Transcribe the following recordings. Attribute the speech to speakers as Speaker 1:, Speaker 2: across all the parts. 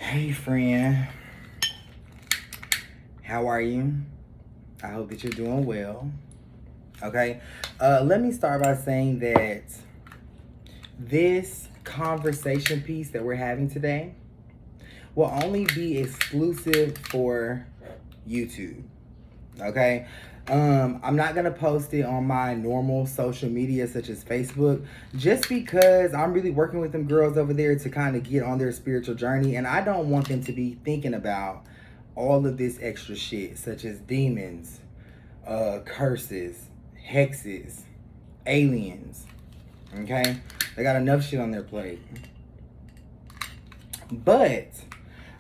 Speaker 1: Hey friend, how are you? I hope that you're doing well. Okay, let me start by saying that this conversation piece that we're having today will only be exclusive for YouTube. Okay, I'm not gonna post it on my normal social media such as Facebook, just because I'm really working with them girls over there to kind of get on their spiritual journey, and I don't want them to be thinking about all of this extra shit such as demons, curses, hexes, aliens. Okay, they got enough shit on their plate. But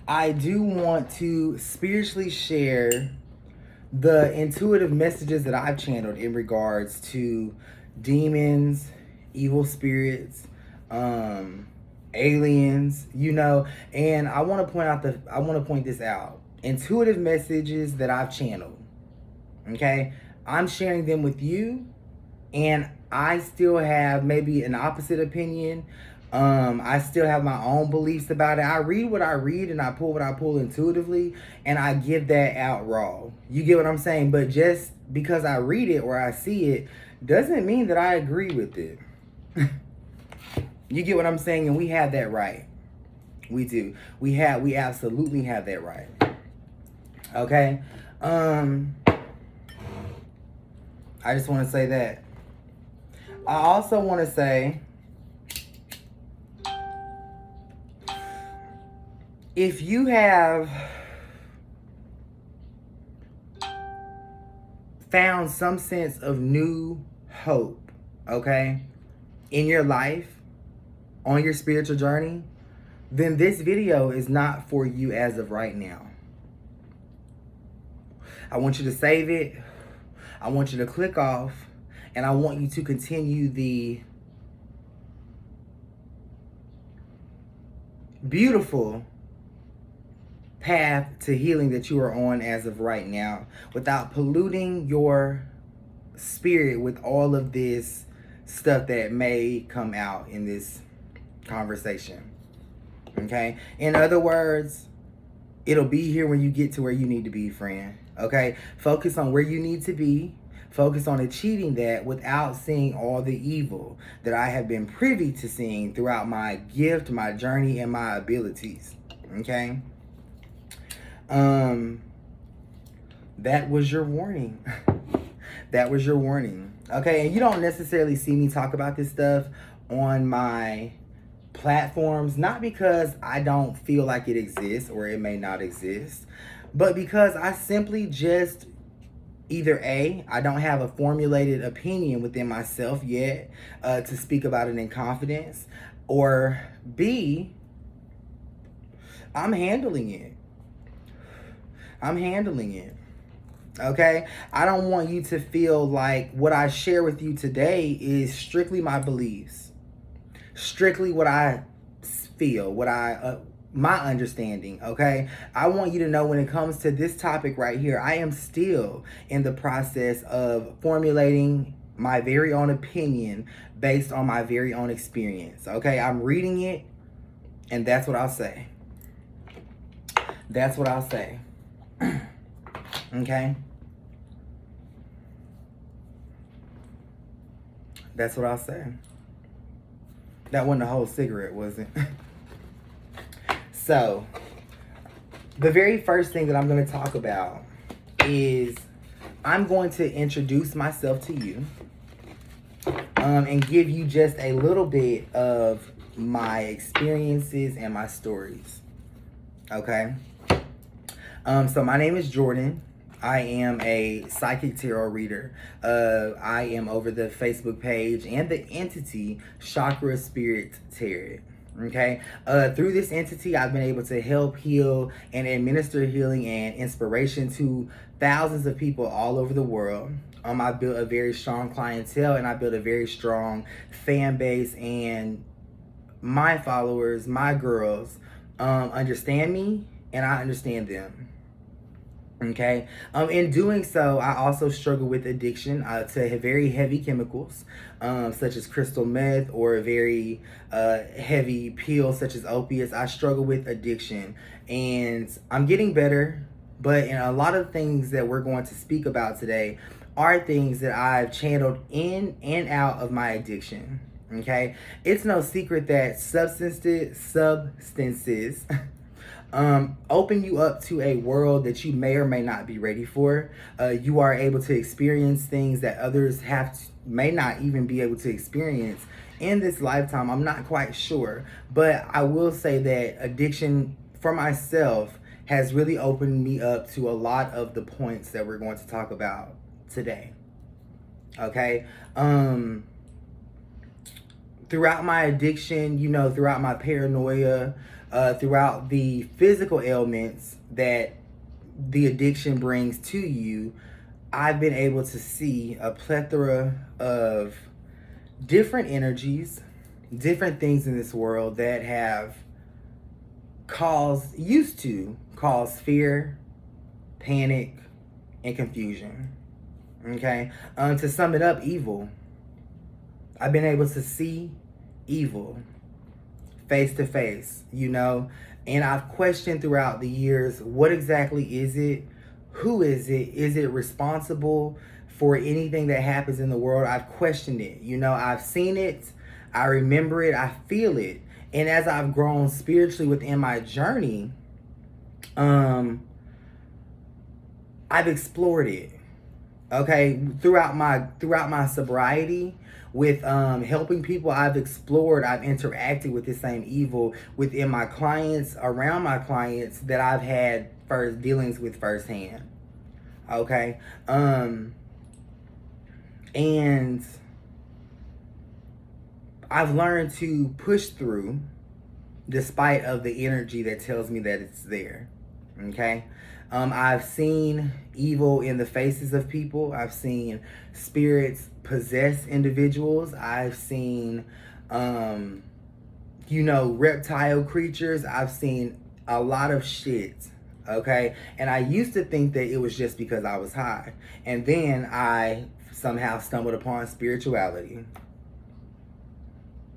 Speaker 1: I do want to spiritually share the intuitive messages that I've channeled in regards to demons, evil spirits, aliens, and I want to point this out. Intuitive messages that I've channeled. Okay? I'm sharing them with you, and I still have maybe an opposite opinion. I still have my own beliefs about it. I read what I read and I pull what I pull intuitively, and I give that out raw. You get what I'm saying? But just because I read it or I see it doesn't mean that I agree with it. You get what I'm saying? And we have that right. We do. We absolutely have that right. Okay? I just want to say that. I also want to say, if you have found some sense of new hope, okay, in your life, on your spiritual journey, then this video is not for you as of right now. I want you to save it. I want you to click off, and I want you to continue the beautiful path to healing that you are on as of right now, without polluting your spirit with all of this stuff that may come out in this conversation. Okay? In other words, it'll be here when you get to where you need to be, friend. Okay? Focus on where you need to be. Focus on achieving that without seeing all the evil that I have been privy to seeing throughout my gift, my journey, and my abilities. Okay? That was your warning. That was your warning. Okay, and you don't necessarily see me talk about this stuff on my platforms, not because I don't feel like it exists or it may not exist, but because I simply just either A, I don't have a formulated opinion within myself yet to speak about it in confidence, or B, I'm handling it. I'm handling it. Okay? I don't want you to feel like what I share with you today is strictly my beliefs. Strictly what I feel, my understanding, okay? I want you to know when it comes to this topic right here, I am still in the process of formulating my very own opinion based on my very own experience, okay? I'm reading it, and that's what I'll say. That's what I'll say. Okay? That's what I'll say. That wasn't a whole cigarette, was it? So, the very first thing that I'm going to talk about is I'm going to introduce myself to you and give you just a little bit of my experiences and my stories. Okay? So my name is Jordan. I am a psychic tarot reader. I am over the Facebook page and the entity ChakraSpiritTarot. Okay? Through this entity, I've been able to help heal and administer healing and inspiration to thousands of people all over the world. I built a very strong clientele, and I built a very strong fan base, and my followers, my girls, understand me, and I understand them. Okay. In doing so, I also struggle with addiction to very heavy chemicals, such as crystal meth, or very heavy pills such as opiates. I struggle with addiction, and I'm getting better. But in a lot of things that we're going to speak about today are things that I've channeled in and out of my addiction. Okay. It's no secret that substances open you up to a world that you may or may not be ready for. You are able to experience things that others may not even be able to experience in this lifetime. I'm not quite sure, but I will say that addiction for myself has really opened me up to a lot of the points that we're going to talk about today. Okay. Throughout my addiction, throughout my paranoia, throughout the physical ailments that the addiction brings to you, I've been able to see a plethora of different energies, different things in this world that have used to cause fear, panic, and confusion. Okay? To sum it up, evil. I've been able to see evil face to face, and I've questioned throughout the years, what exactly is it? Who is it? Is it responsible for anything that happens in the world? I've questioned it. I've seen it, I remember it, I feel it. And as I've grown spiritually within my journey, I've explored it. Okay, throughout my sobriety, with helping people, I've interacted with the same evil within my clients, around my clients, that I've had dealings with firsthand. Okay, and I've learned to push through despite of the energy that tells me that it's there. Okay. I've seen evil in the faces of people. I've seen spirits possess individuals. I've seen, reptile creatures. I've seen a lot of shit. Okay. And I used to think that it was just because I was high. And then I somehow stumbled upon spirituality.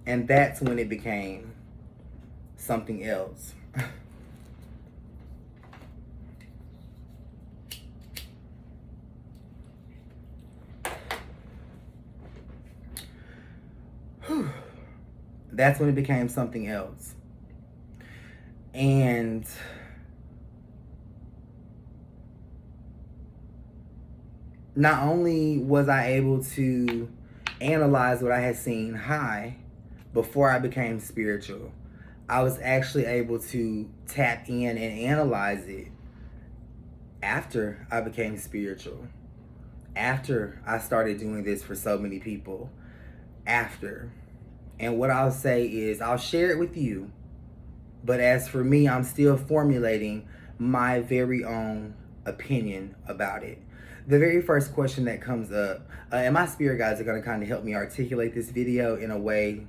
Speaker 1: And that's when it became something else. That's when it became something else. And not only was I able to analyze what I had seen high before I became spiritual, I was actually able to tap in and analyze it after I became spiritual, after I started doing this for so many people, after. And what I'll say is, I'll share it with you, but as for me, I'm still formulating my very own opinion about it. The very first question that comes up, and my spirit guides are going to kind of help me articulate this video in a way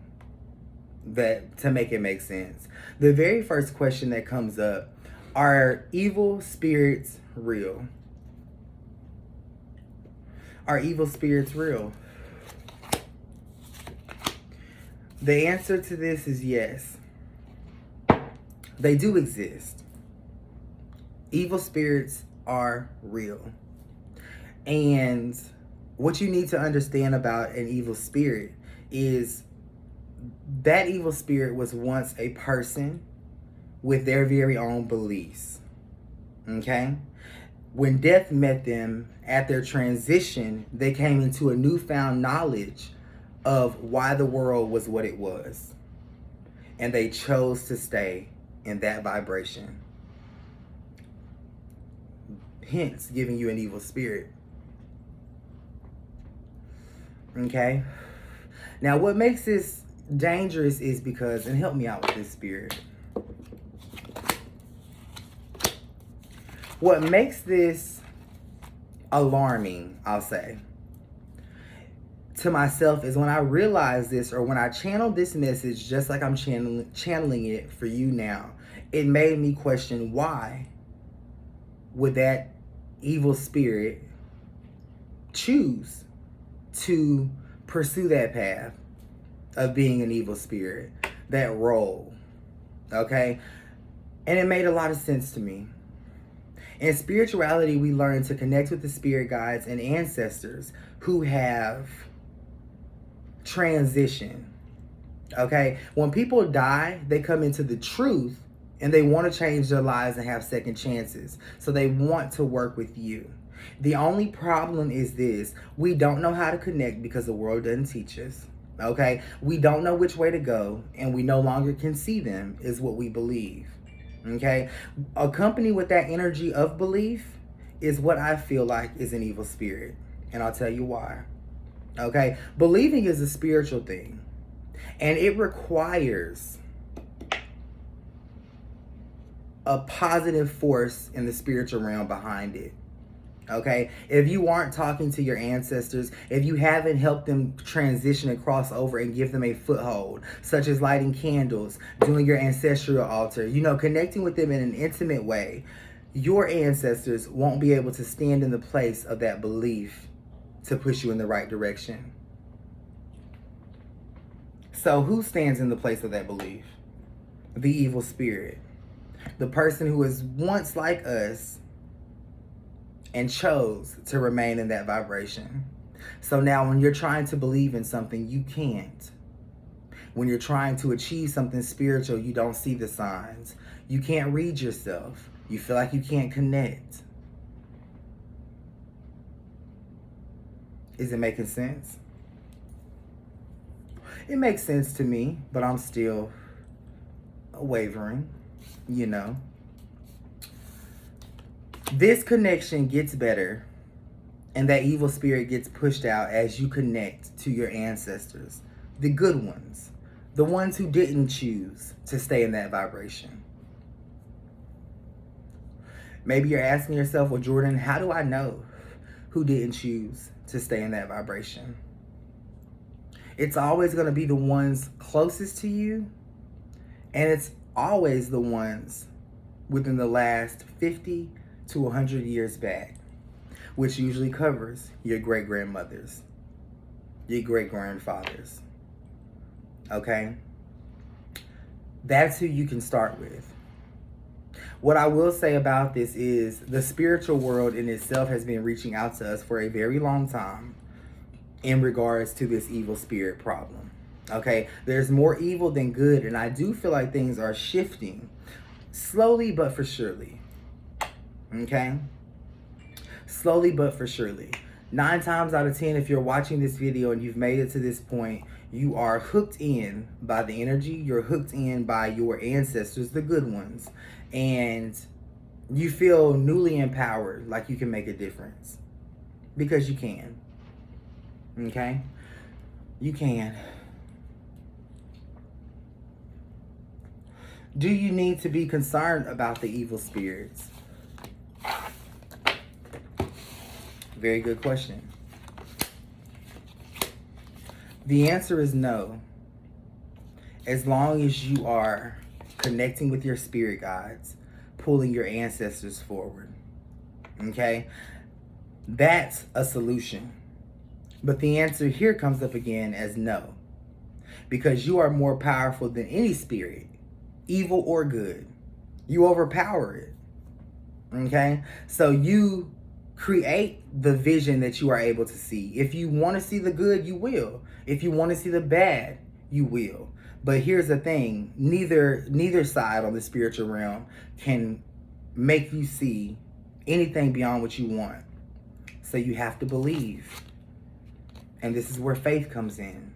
Speaker 1: that to make it make sense. The very first question that comes up: are evil spirits real? Are evil spirits real? The answer to this is yes. They do exist. Evil spirits are real. And what you need to understand about an evil spirit is that evil spirit was once a person with their very own beliefs. Okay? When death met them at their transition, they came into a newfound knowledge of why the world was what it was. And they chose to stay in that vibration. Hence, giving you an evil spirit. Okay? Now, what makes this dangerous is because, and help me out with this spirit. What makes this alarming, I'll say, to myself is when I realize this, or when I channel this message, just like I'm channeling it for you now, it made me question, why would that evil spirit choose to pursue that path of being an evil spirit, that role, okay? And it made a lot of sense to me. In spirituality, we learn to connect with the spirit guides and ancestors who have transitioned, okay? When people die, they come into the truth and they want to change their lives and have second chances. So they want to work with you. The only problem is this: we don't know how to connect because the world doesn't teach us, okay? We don't know which way to go, and we no longer can see them, is what we believe, okay? Accompanied with that energy of belief is what I feel like is an evil spirit, and I'll tell you why, okay? Believing is a spiritual thing, and it requires a positive force in the spiritual realm behind it. Okay, if you aren't talking to your ancestors, if you haven't helped them transition and cross over and give them a foothold, such as lighting candles, doing your ancestral altar, connecting with them in an intimate way, your ancestors won't be able to stand in the place of that belief to push you in the right direction. So who stands in the place of that belief? The evil spirit. The person who was once like us and chose to remain in that vibration. So now when you're trying to believe in something, you can't. When you're trying to achieve something spiritual, you don't see the signs. You can't read yourself. You feel like you can't connect. Is it making sense? It makes sense to me, but I'm still wavering, This connection gets better, and that evil spirit gets pushed out as you connect to your ancestors, the good ones, the ones who didn't choose to stay in that vibration. Maybe you're asking yourself, well, Jordan, how do I know who didn't choose to stay in that vibration? It's always going to be the ones closest to you, and it's always the ones within the last 50 to 100 years back, which usually covers your great-grandmothers, your great-grandfathers, okay? That's who you can start with. What I will say about this is the spiritual world in itself has been reaching out to us for a very long time in regards to this evil spirit problem, okay? There's more evil than good, and I do feel like things are shifting slowly but for surely. Okay? Slowly but for surely. 9 times out of 10, if you're watching this video and you've made it to this point, you are hooked in by the energy. You're hooked in by your ancestors, the good ones. And you feel newly empowered, like you can make a difference. Because you can. Okay? You can. Do you need to be concerned about the evil spirits? Very good question. The answer is no. As long as you are connecting with your spirit guides, pulling your ancestors forward. Okay? That's a solution. But the answer here comes up again as no. Because you are more powerful than any spirit, evil or good. You overpower it. Okay? So you create the vision that you are able to see. If you want to see the good, you will. If you want to see the bad, you will. But here's the thing, neither side on the spiritual realm can make you see anything beyond what you want. So you have to believe. And this is where faith comes in.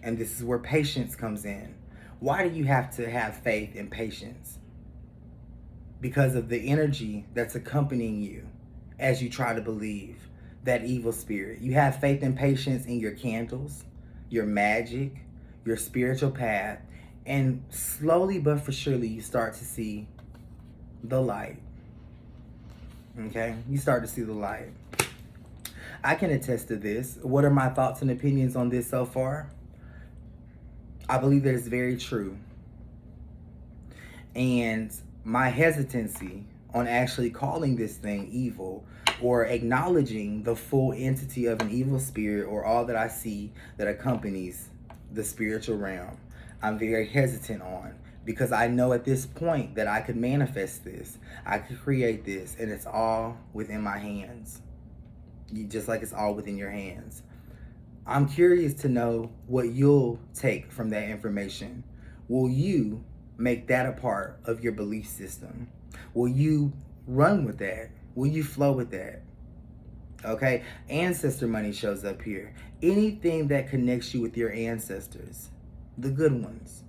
Speaker 1: And this is where patience comes in. Why do you have to have faith and patience? Because of the energy that's accompanying you as you try to believe that evil spirit. You have faith and patience in your candles, your magic, your spiritual path, and slowly but for surely you start to see the light. Okay? You start to see the light. I can attest to this. What are my thoughts and opinions on this so far? I believe that it's very true. And my hesitancy on actually calling this thing evil or acknowledging the full entity of an evil spirit or all that I see that accompanies the spiritual realm. I'm very hesitant on, because I know at this point that I could manifest this, I could create this, and it's all within my hands. Just like it's all within your hands. I'm curious to know what you'll take from that information. Will you make that a part of your belief system? Will you run with that? Will you flow with that? Okay, ancestor money shows up here. Anything that connects you with your ancestors, the good ones.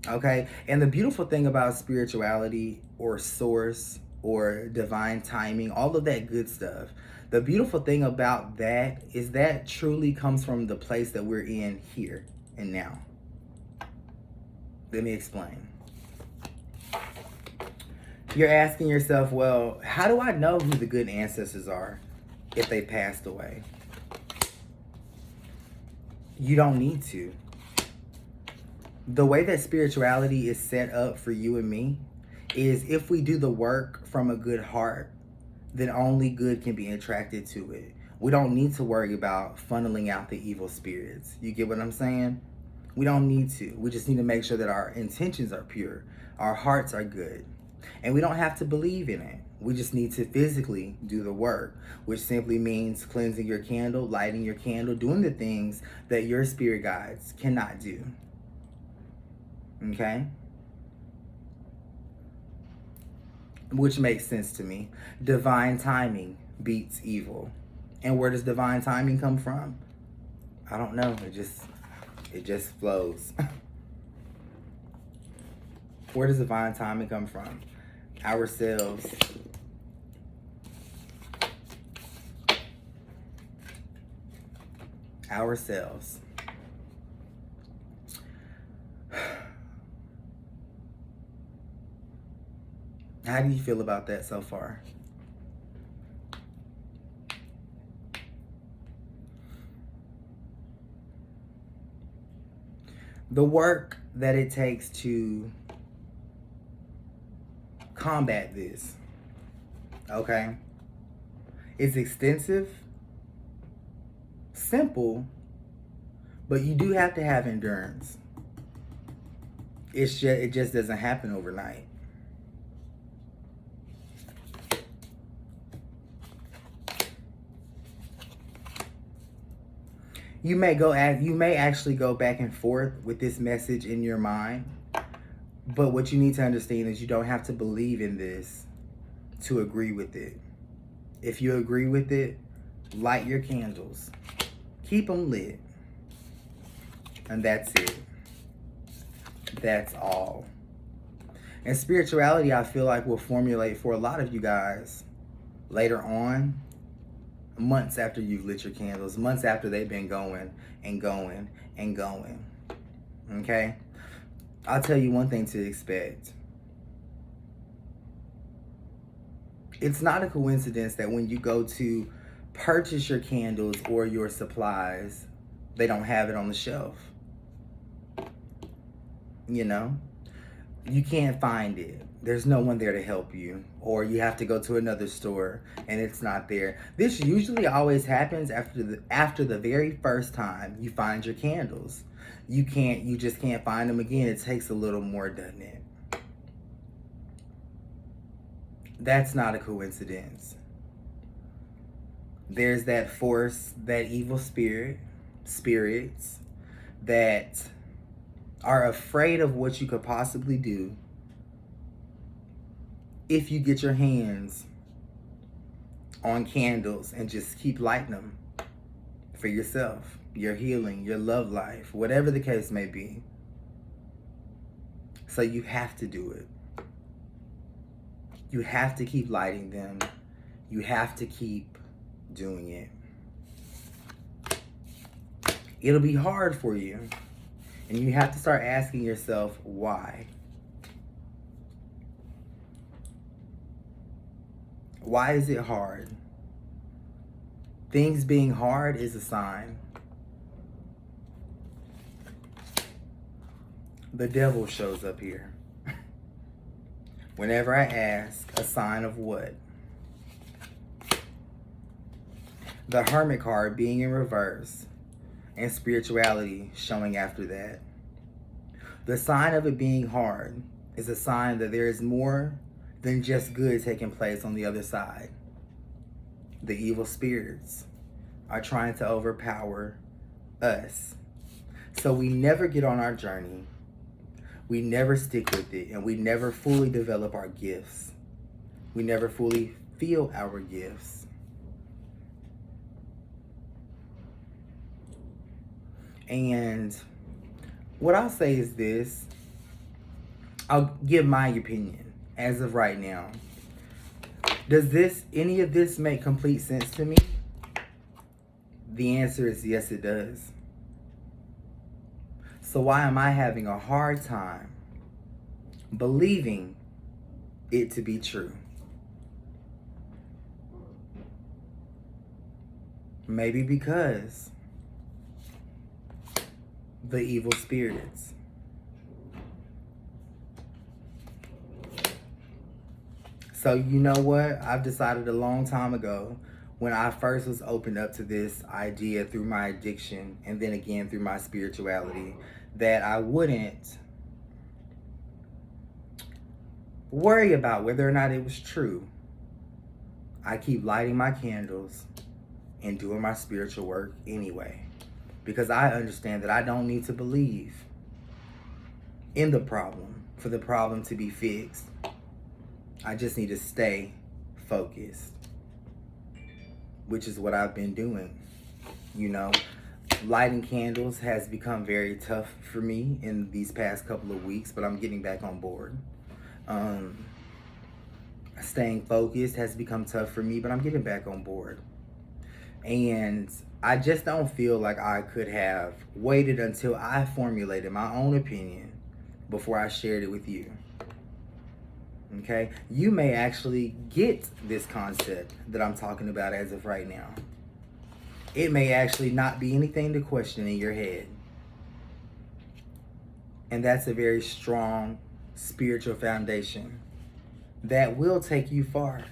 Speaker 1: Okay, and the beautiful thing about spirituality or source or divine timing, all of that good stuff, the beautiful thing about that is that truly comes from the place that we're in here and now. Let me explain. You're asking yourself, well, how do I know who the good ancestors are if they passed away? You don't need to. The way that spirituality is set up for you and me is if we do the work from a good heart, then only good can be attracted to it. We don't need to worry about funneling out the evil spirits. You get what I'm saying? We don't need to. We just need to make sure that our intentions are pure, our hearts are good, and we don't have to believe in it. We just need to physically do the work, which simply means cleansing your candle, lighting your candle, doing the things that your spirit guides cannot do. Okay? Which makes sense to me. Divine timing beats evil. And where does divine timing come from? I don't know. It just flows. Where does divine timing come from? Ourselves. Ourselves. How do you feel about that so far? The work that it takes to combat this, okay, is extensive, simple, but you do have to have endurance. It just doesn't happen overnight. You may actually go back and forth with this message in your mind, but what you need to understand is you don't have to believe in this to agree with it. If you agree with it, light your candles, keep them lit, and that's it. That's all. And spirituality, I feel like, will formulate for a lot of you guys later on, months after you've lit your candles, months after they've been going and going and going. Okay? I'll tell you one thing to expect. It's not a coincidence that when you go to purchase your candles or your supplies, they don't have it on the shelf. You know? You can't find it. There's no one there to help you, or you have to go to another store and it's not there. This usually always happens after the very first time you find your candles. You just can't find them again. It takes a little more, doesn't it? That's not a coincidence. There's that force, that evil spirits that are afraid of what you could possibly do if you get your hands on candles and just keep lighting them for yourself, your healing, your love life, whatever the case may be. So you have to do it. You have to keep lighting them. You have to keep doing it. It'll be hard for you. And you have to start asking yourself, why? Why is it hard? Things being hard is a sign. The devil shows up here. whenever I ask a sign of what? The Hermit card being in reverse and spirituality showing after that. The sign of it being hard is a sign that there is more than just good taking place on the other side. The evil spirits are trying to overpower us. So we never get on our journey. We never stick with it, and we never fully develop our gifts. We never fully feel our gifts. And what I'll say is this. I'll give my opinion as of right now. Does any of this make complete sense to me? The answer is yes, it does. So why am I having a hard time believing it to be true? Maybe because the evil spirits. So you know what? I've decided a long time ago, when I first was opened up to this idea through my addiction and then again through my spirituality, that I wouldn't worry about whether or not it was true. I keep lighting my candles and doing my spiritual work anyway, because I understand that I don't need to believe in the problem for the problem to be fixed. I just need to stay focused, which is what I've been doing. You know, lighting candles has become very tough for me in these past couple of weeks, but I'm getting back on board. Staying focused has become tough for me, but I'm getting back on board. And I just don't feel like I could have waited until I formulated my own opinion before I shared it with you. Okay? You may actually get this concept that I'm talking about as of right now. It may actually not be anything to question in your head. And that's a very strong spiritual foundation that will take you far.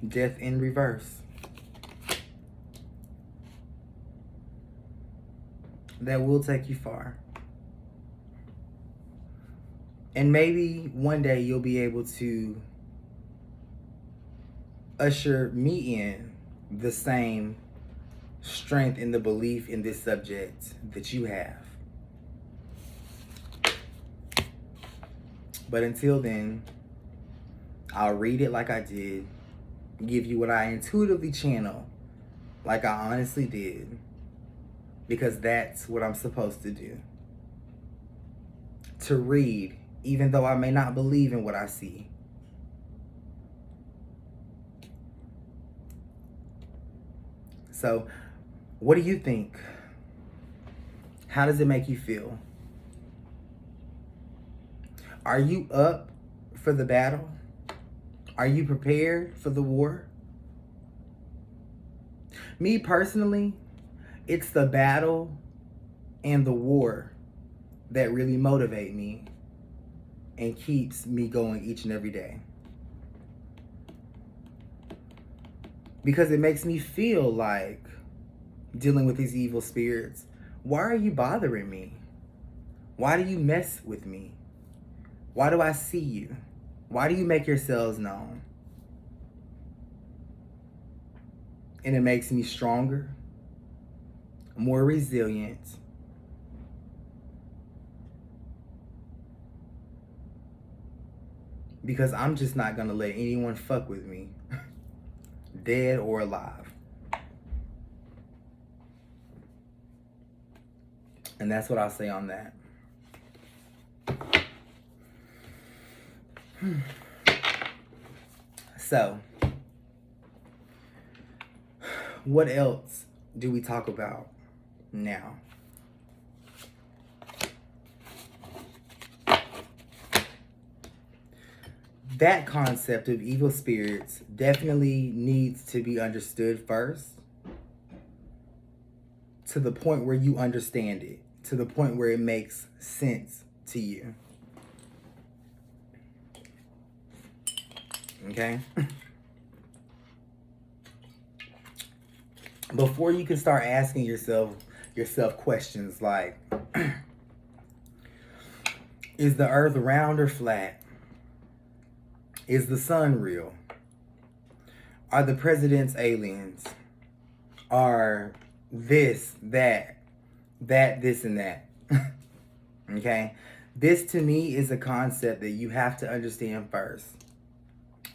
Speaker 1: Death in reverse. That will take you far. And maybe one day you'll be able to usher me in the same strength in the belief in this subject that you have. But until then, I'll read it like I did, give you what I intuitively channel, like I honestly did, because that's what I'm supposed to do. To read, even though I may not believe in what I see. So, what do you think? How does it make you feel? Are you up for the battle? Are you prepared for the war? Me personally, it's the battle and the war that really motivate me and keeps me going each and every day. Because it makes me feel like dealing with these evil spirits. Why are you bothering me? Why do you mess with me? Why do I see you? Why do you make yourselves known? And it makes me stronger, more resilient, because I'm just not gonna let anyone fuck with me, dead or alive. And that's what I'll say on that. So, what else do we talk about now? That concept of evil spirits definitely needs to be understood first, to the point where you understand it, to the point where it makes sense to you. Okay? Before you can start asking yourself questions like, is the earth round or flat? Is the sun real? Are the presidents aliens? Are this, that, this, and that? Okay? This to me is a concept that you have to understand first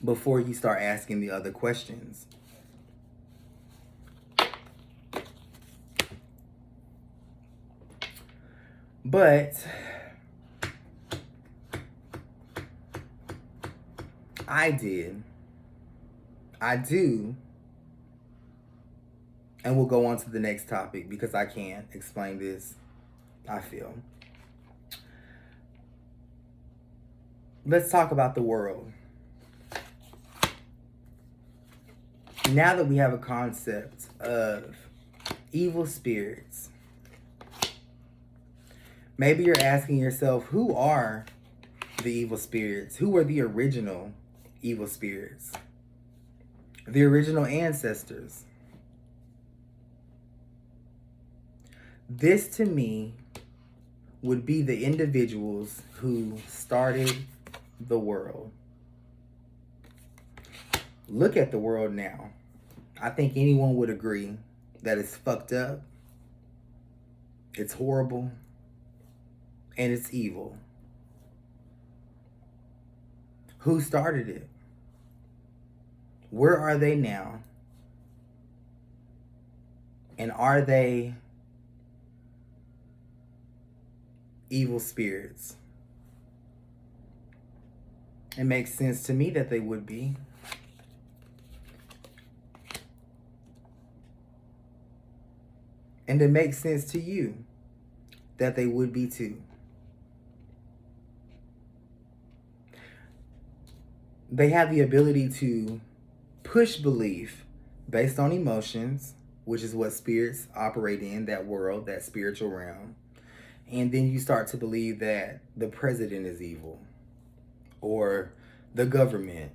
Speaker 1: before you start asking the other questions. But I do, and we'll go on to the next topic because I can't explain this, I feel. Let's talk about the world. Now that we have a concept of evil spirits, maybe you're asking yourself, who are the evil spirits? Who are the original evil spirits? The original ancestors. This to me would be the individuals who started the world. Look at the world now. I think anyone would agree that it's fucked up, it's horrible, and it's evil. Who started it? Where are they now? And are they evil spirits? It makes sense to me that they would be. And it makes sense to you that they would be too. They have the ability to push belief based on emotions, which is what spirits operate in, that world, that spiritual realm. And then you start to believe that the president is evil or the government.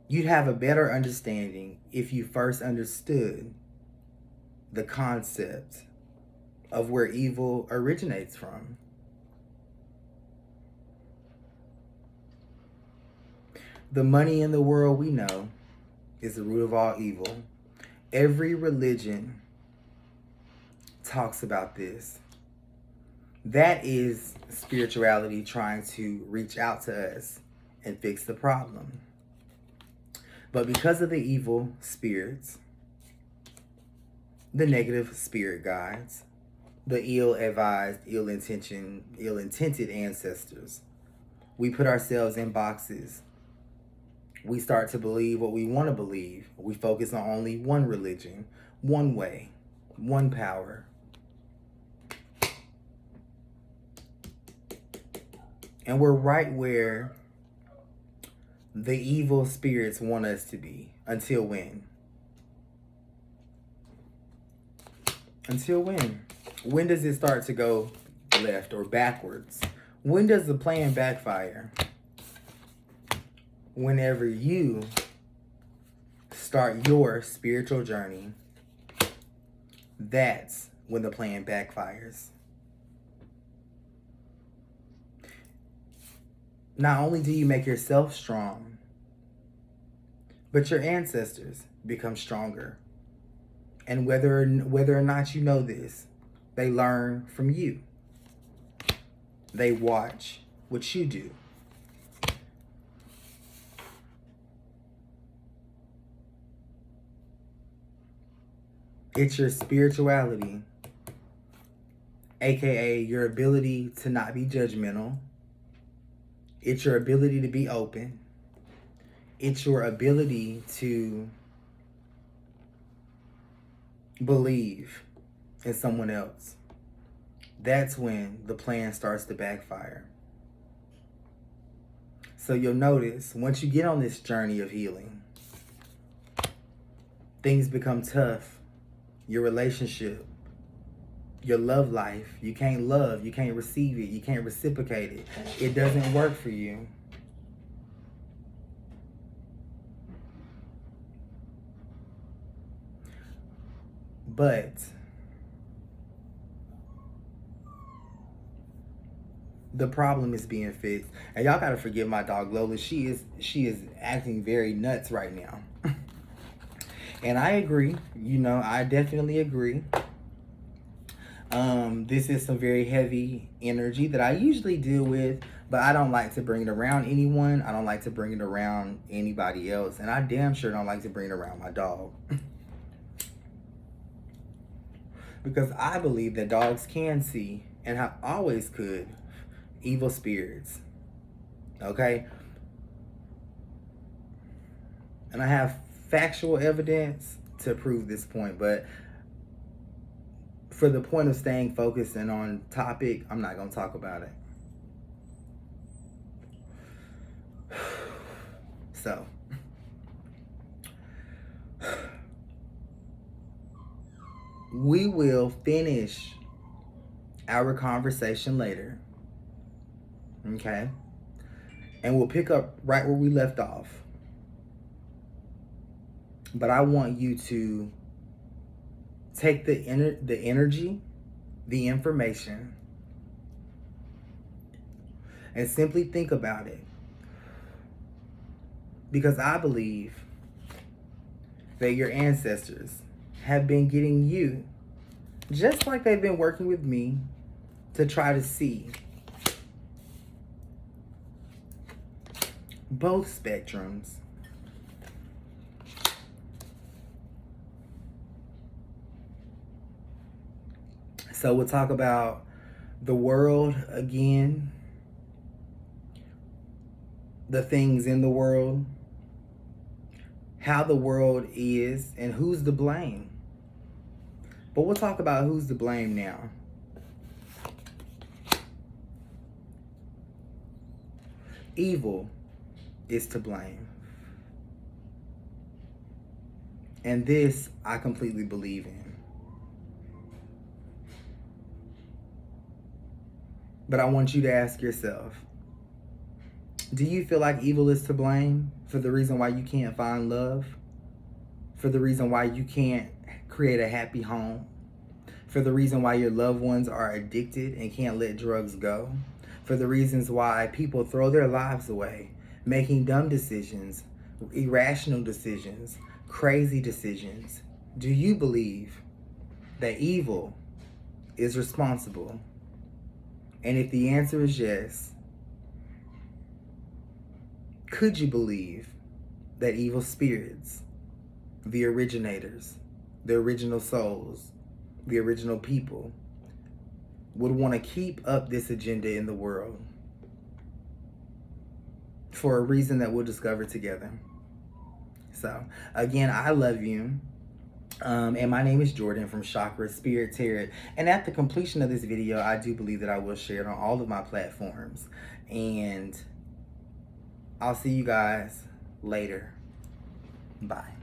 Speaker 1: You'd have a better understanding if you first understood the concept of where evil originates from. The money in the world, we know, is the root of all evil. Every religion talks about this. That is spirituality trying to reach out to us and fix the problem. But because of the evil spirits, the negative spirit guides, the ill-advised, ill-intended ancestors, we put ourselves in boxes. We start to believe what we want to believe. We focus on only one religion, one way, one power. And we're right where the evil spirits want us to be. Until when? Until when? When does it start to go left or backwards? When does the plan backfire? Whenever you start your spiritual journey, that's when the plan backfires. Not only do you make yourself strong, but your ancestors become stronger. And whether or not you know this, they learn from you. They watch what you do. It's your spirituality, aka your ability to not be judgmental. It's your ability to be open. It's your ability to believe in someone else. That's when the plan starts to backfire. So you'll notice, once you get on this journey of healing, things become tough. Your relationship your love life. You can't love, you can't receive it, you can't reciprocate it. It doesn't work for you. But the problem is being fixed. And y'all gotta forgive my dog Lola. She is acting very nuts right now. And I agree, you know, I definitely agree. This is some very heavy energy that I usually deal with, but I don't like to bring it around anyone. I don't like to bring it around anybody else. And I damn sure don't like to bring it around my dog. Because I believe that dogs can see, and have always could, evil spirits. Okay? And I have factual evidence to prove this point, but for the point of staying focused and on topic, I'm not going to talk about it. So, we will finish our conversation later. Okay? And we'll pick up right where we left off. But I want you to take the energy, the information, and simply think about it. Because I believe that your ancestors have been getting you, just like they've been working with me, to try to see both spectrums. So we'll talk about the world again, the things in the world, how the world is, and who's to blame. But we'll talk about who's to blame now. Evil is to blame. And this I completely believe in. But I want you to ask yourself, do you feel like evil is to blame for the reason why you can't find love? For the reason why you can't create a happy home? For the reason why your loved ones are addicted and can't let drugs go? For the reasons why people throw their lives away, making dumb decisions, irrational decisions, crazy decisions? Do you believe that evil is responsible? And if the answer is yes, could you believe that evil spirits, the originators, the original souls, the original people, would want to keep up this agenda in the world for a reason that we'll discover together? So, again, I love you. And my name is Jordan from ChakraSpiritTarot. And at the completion of this video, I do believe that I will share it on all of my platforms. And I'll see you guys later. Bye.